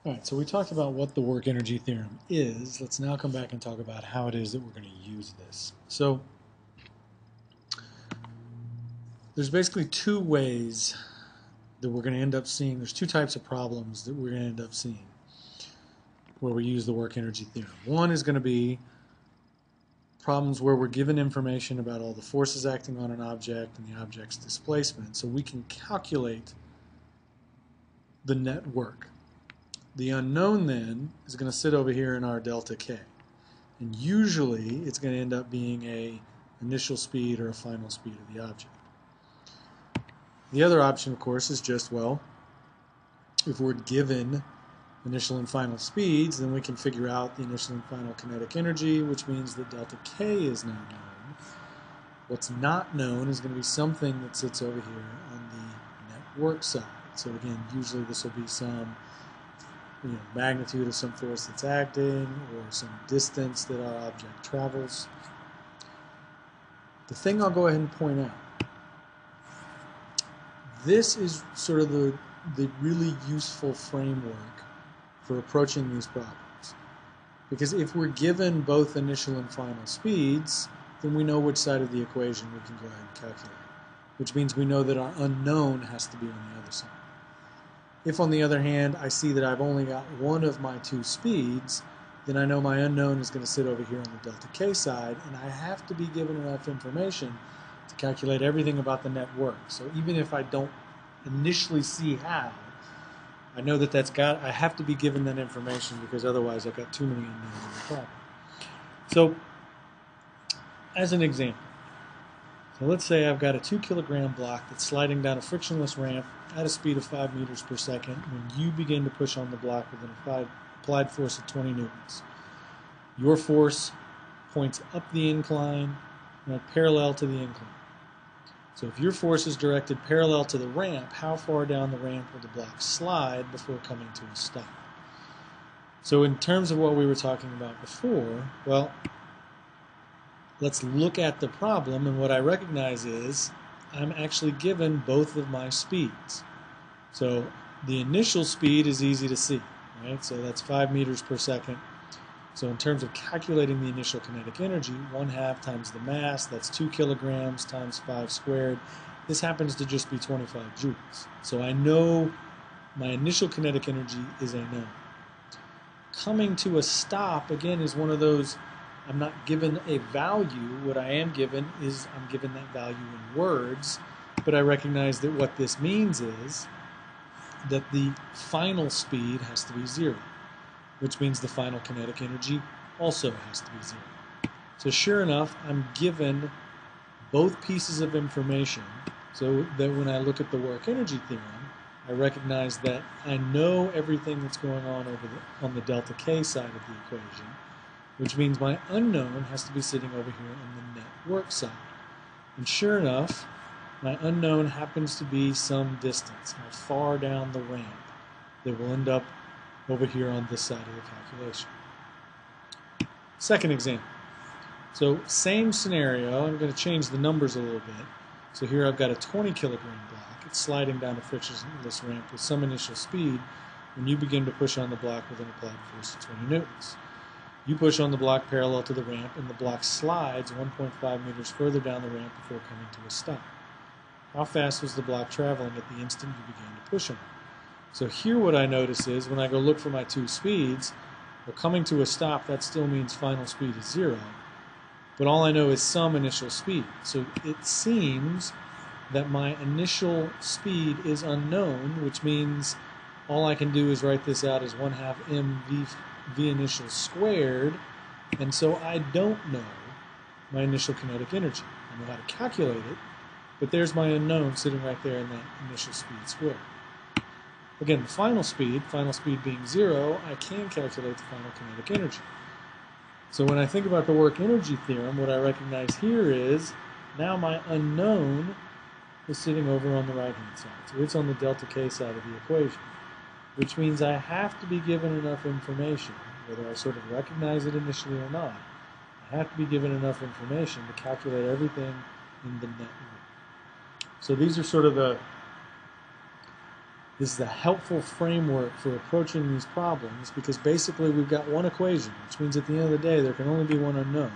All right, so we talked about what the work energy theorem is. Let's now come back and talk about how it is that we're going to use this. So there's basically two ways that we're going to end up seeing. There's two types of problems that we're going to end up seeing where we use the work energy theorem. One is going to be problems where we're given information about all the forces acting on an object and the object's displacement, so we can calculate the net work. The unknown then is going to sit over here in our delta K. And usually it's going to end up being a initial speed or a final speed of the object. The other option, of course, is just, well, if we're given initial and final speeds, then we can figure out the initial and final kinetic energy, which means that delta K is now known. What's not known is going to be something that sits over here on the net work side. So again, usually this will be some magnitude of some force that's acting or some distance that our object travels. The thing I'll go ahead and point out, this is sort of the really useful framework for approaching these problems. Because if we're given both initial and final speeds, then we know which side of the equation we can go ahead and calculate, which means we know that our unknown has to be on the other side. If, on the other hand, I see that I've only got one of my two speeds, then I know my unknown is going to sit over here on the delta K side, and I have to be given enough information to calculate everything about the net work. So even if I don't initially see how, I know that I have to be given that information, because otherwise I've got too many unknowns in the problem. So, as an example, so let's say I've got a 2 kilogram block that's sliding down a frictionless ramp at a speed of 5 meters per second when you begin to push on the block with an applied force of 20 newtons. Your force points up the incline, parallel to the incline. So if your force is directed parallel to the ramp, how far down the ramp will the block slide before coming to a stop? So in terms of what we were talking about before, well, let's look at the problem, and what I recognize is I'm actually given both of my speeds. So the initial speed is easy to see, right? So that's 5 meters per second. So in terms of calculating the initial kinetic energy, 1/2 times the mass, that's 2 kilograms times 5 squared. This happens to just be 25 joules. So I know my initial kinetic energy is a known. Coming to a stop, again, is one of those, I'm not given a value. What I am given is I'm given that value in words, but I recognize that what this means is that the final speed has to be 0, which means the final kinetic energy also has to be 0. So sure enough, I'm given both pieces of information, so that when I look at the work energy theorem, I recognize that I know everything that's going on on the delta K side of the equation, which means my unknown has to be sitting over here on the net work side. And sure enough, my unknown happens to be some distance, how far down the ramp, that will end up over here on this side of the calculation. Second example. So same scenario, I'm going to change the numbers a little bit. So here I've got a 20 kilogram block. It's sliding down a frictionless ramp with some initial speed when you begin to push on the block with an applied force of 20 newtons. You push on the block parallel to the ramp, and the block slides 1.5 meters further down the ramp before coming to a stop. How fast was the block traveling at the instant you began to push on it? So here what I notice is, when I go look for my two speeds, well, coming to a stop, that still means final speed is 0. But all I know is some initial speed. So it seems that my initial speed is unknown, which means all I can do is write this out as 1/2 mv initial squared, and so I don't know my initial kinetic energy. I know how to calculate it, but there's my unknown sitting right there in that initial speed squared. Again, the final speed being 0, I can calculate the final kinetic energy. So when I think about the work energy theorem, what I recognize here is now my unknown is sitting over on the right-hand side. So it's on the delta K side of the equation, which means I have to be given enough information, whether I sort of recognize it initially or not. I have to be given enough information to calculate everything in the net work. So these are sort of the This is a helpful framework for approaching these problems because basically we've got one equation, which means at the end of the day there can only be one unknown.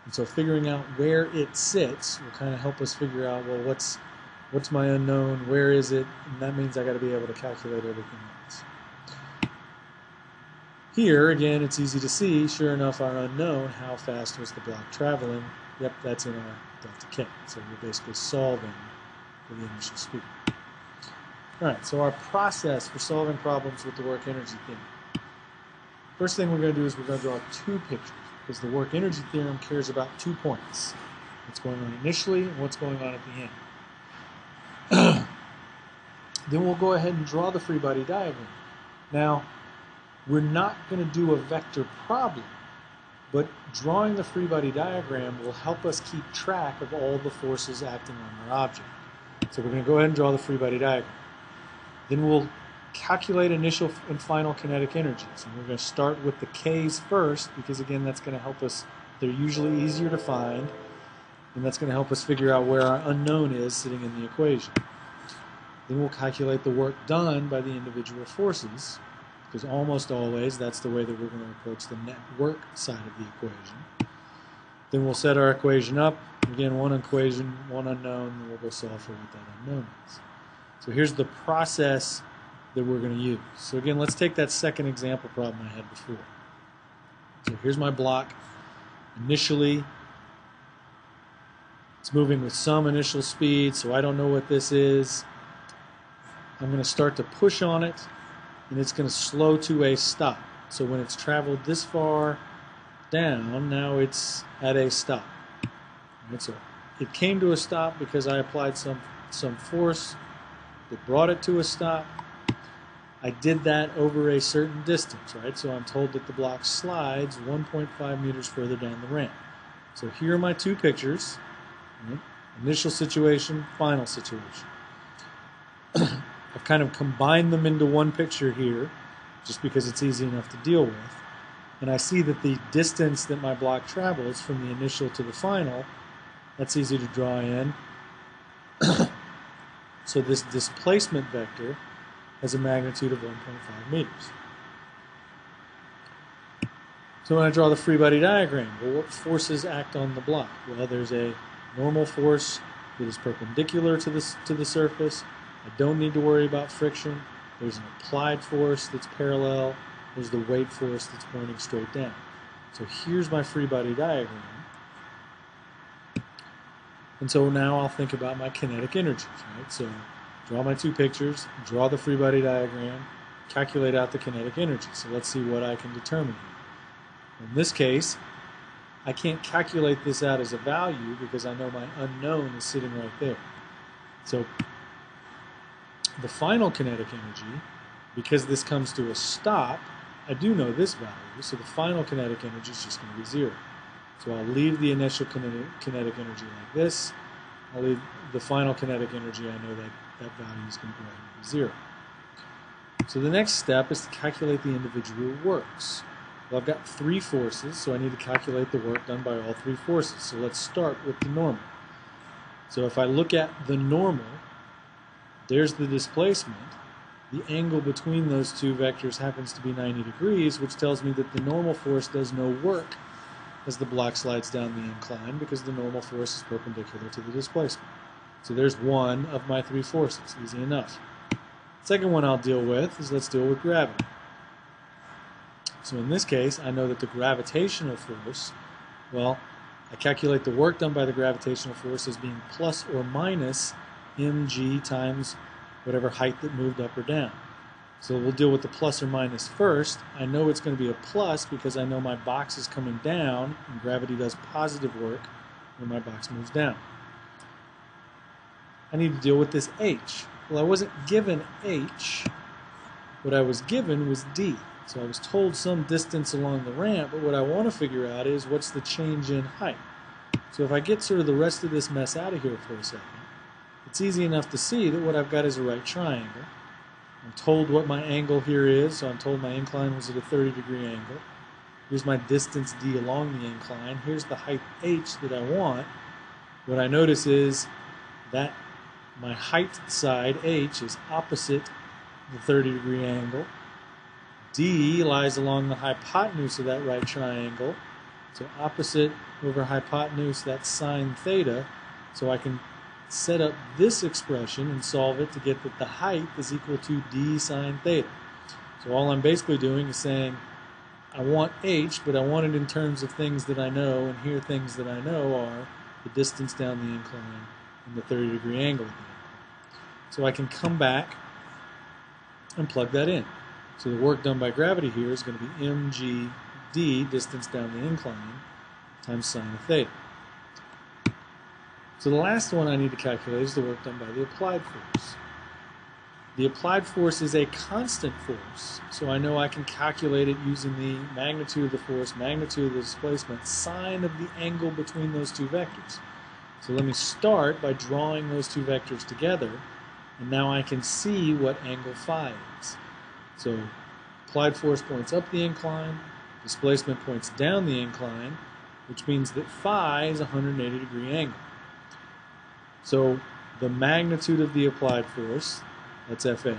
And so figuring out where it sits will kind of help us figure out, well, what's my unknown, where is it, and that means I got to be able to calculate everything else. Here, again, it's easy to see, sure enough, our unknown, how fast was the block traveling? Yep, that's in our delta K. So we're basically solving for the initial speed. All right, so our process for solving problems with the work energy theorem. First thing we're going to do is we're going to draw two pictures because the work energy theorem cares about 2 points. What's going on initially and what's going on at the end. Then we'll go ahead and draw the free body diagram. Now, we're not going to do a vector problem, but drawing the free body diagram will help us keep track of all the forces acting on our object. So we're going to go ahead and draw the free body diagram. Then we'll calculate initial and final kinetic energies. And we're going to start with the K's first because, again, that's going to help us. They're usually easier to find, and that's going to help us figure out where our unknown is sitting in the equation. Then we'll calculate the work done by the individual forces, because almost always that's the way that we're going to approach the net work side of the equation. Then we'll set our equation up. Again, one equation, one unknown, and we'll go solve for what that unknown is. So here's the process that we're going to use. So again, let's take that second example problem I had before. So here's my block. Initially, it's moving with some initial speed, so I don't know what this is. I'm going to start to push on it, and it's going to slow to a stop. So when it's traveled this far down, now it's at a stop. Right, so it came to a stop because I applied some force that brought it to a stop. I did that over a certain distance, right? So I'm told that the block slides 1.5 meters further down the ramp. So here are my two pictures, right? Initial situation, final situation. I've kind of combined them into one picture here, just because it's easy enough to deal with. And I see that the distance that my block travels from the initial to the final, that's easy to draw in. So this displacement vector has a magnitude of 1.5 meters. So when I draw the free body diagram, well, what forces act on the block? Well, there's a normal force that is perpendicular to the surface. I don't need to worry about friction. There's an applied force that's parallel. There's the weight force that's pointing straight down. So here's my free body diagram. And so now I'll think about my kinetic energies, right? So draw my two pictures, draw the free body diagram, calculate out the kinetic energy. So let's see what I can determine here. In this case, I can't calculate this out as a value because I know my unknown is sitting right there. So the final kinetic energy, because this comes to a stop, I do know this value, so the final kinetic energy is just going to be 0. So I'll leave the initial kinetic energy like this. I'll leave the final kinetic energy, I know that value is going to go ahead and be 0. So the next step is to calculate the individual works. Well, I've got 3 forces, so I need to calculate the work done by all 3 forces. So let's start with the normal. So if I look at the normal, there's the displacement. The angle between those two vectors happens to be 90 degrees, which tells me that the normal force does no work as the block slides down the incline because the normal force is perpendicular to the displacement. So there's one of my 3 forces, easy enough. Second one I'll deal with is let's deal with gravity. So in this case, I know that the gravitational force, well, I calculate the work done by the gravitational force as being plus or minus mg times whatever height that moved up or down. So we'll deal with the plus or minus first. I know it's going to be a plus because I know my box is coming down and gravity does positive work when my box moves down. I need to deal with this h. Well, I wasn't given h. What I was given was d. So I was told some distance along the ramp, but what I want to figure out is what's the change in height. So if I get sort of the rest of this mess out of here for a second, it's easy enough to see that what I've got is a right triangle. I'm told what my angle here is, so I'm told my incline was at a 30-degree angle. Here's my distance d along the incline. Here's the height h that I want. What I notice is that my height side, h, is opposite the 30-degree angle. D lies along the hypotenuse of that right triangle. So opposite over hypotenuse, that's sine theta. So I can set up this expression and solve it to get that the height is equal to d sine theta. So all I'm basically doing is saying I want h, but I want it in terms of things that I know, and here things that I know are the distance down the incline and the 30-degree angle at the incline. So I can come back and plug that in. So the work done by gravity here is going to be mgd, distance down the incline, times sine of theta. So the last one I need to calculate is the work done by the applied force. The applied force is a constant force, so I know I can calculate it using the magnitude of the force, magnitude of the displacement, sine of the angle between those two vectors. So let me start by drawing those two vectors together, and now I can see what angle phi is. So applied force points up the incline, displacement points down the incline, which means that phi is a 180-degree angle. So the magnitude of the applied force, that's Fa,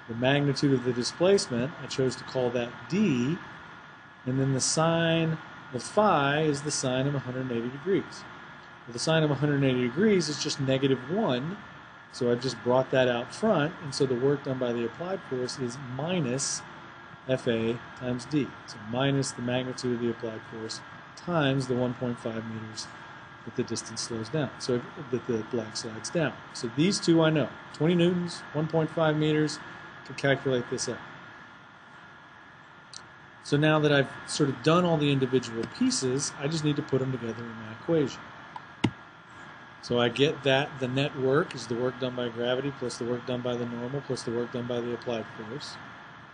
the magnitude of the displacement, I chose to call that d, and then the sine of phi is the sine of 180 degrees. Well, the sine of 180 degrees is just -1, so I've just brought that out front, and so the work done by the applied force is minus Fa times d. So minus the magnitude of the applied force times the 1.5 meters that the distance slows down, so that the block slides down. So these two I know. 20 newtons, 1.5 meters, to calculate this out. So now that I've sort of done all the individual pieces, I just need to put them together in my equation. So I get that the net work is the work done by gravity plus the work done by the normal plus the work done by the applied force.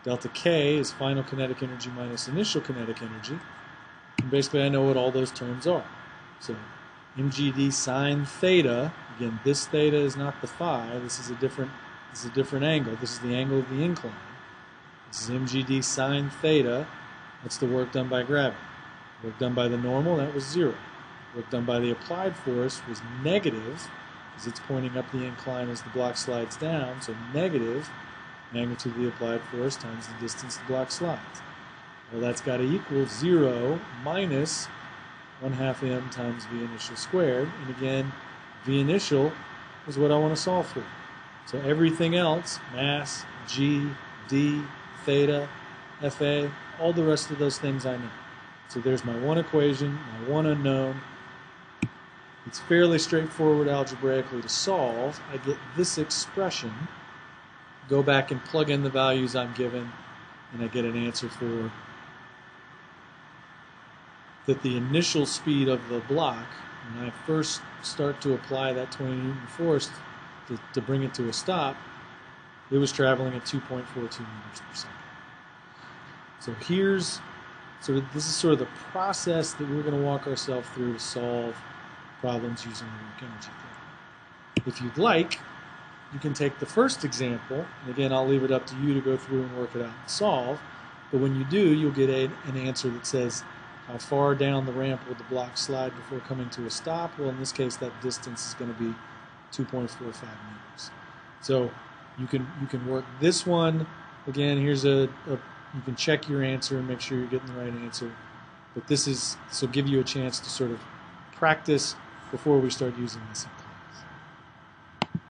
Delta K is final kinetic energy minus initial kinetic energy. And basically I know what all those terms are. So mgd sine theta, again this theta is not the phi, this is a different angle. This is the angle of the incline. This is mgd sine theta, that's the work done by gravity. Work done by the normal, that was 0. Work done by the applied force was negative, because it's pointing up the incline as the block slides down, so negative magnitude of the applied force times the distance the block slides. Well, that's got to equal 0 minus 1/2 m times v initial squared, and again, v initial is what I want to solve for. So everything else, mass, g, d, theta, Fa, all the rest of those things I know. So there's my one equation, my one unknown. It's fairly straightforward algebraically to solve. I get this expression, go back and plug in the values I'm given, and I get an answer for that the initial speed of the block, when I first start to apply that 20 Newton force to bring it to a stop, it was traveling at 2.42 meters per second. So this is sort of the process that we're going to walk ourselves through to solve problems using the work energy theorem. If you'd like, you can take the first example, and again I'll leave it up to you to go through and work it out and solve, but when you do, you'll get an answer that says how far down the ramp will the block slide before coming to a stop. Well, in this case that distance is going to be 2.45 meters. So you can work this one. Again, here's you can check your answer and make sure you're getting the right answer. But this will give you a chance to sort of practice before we start using this in class.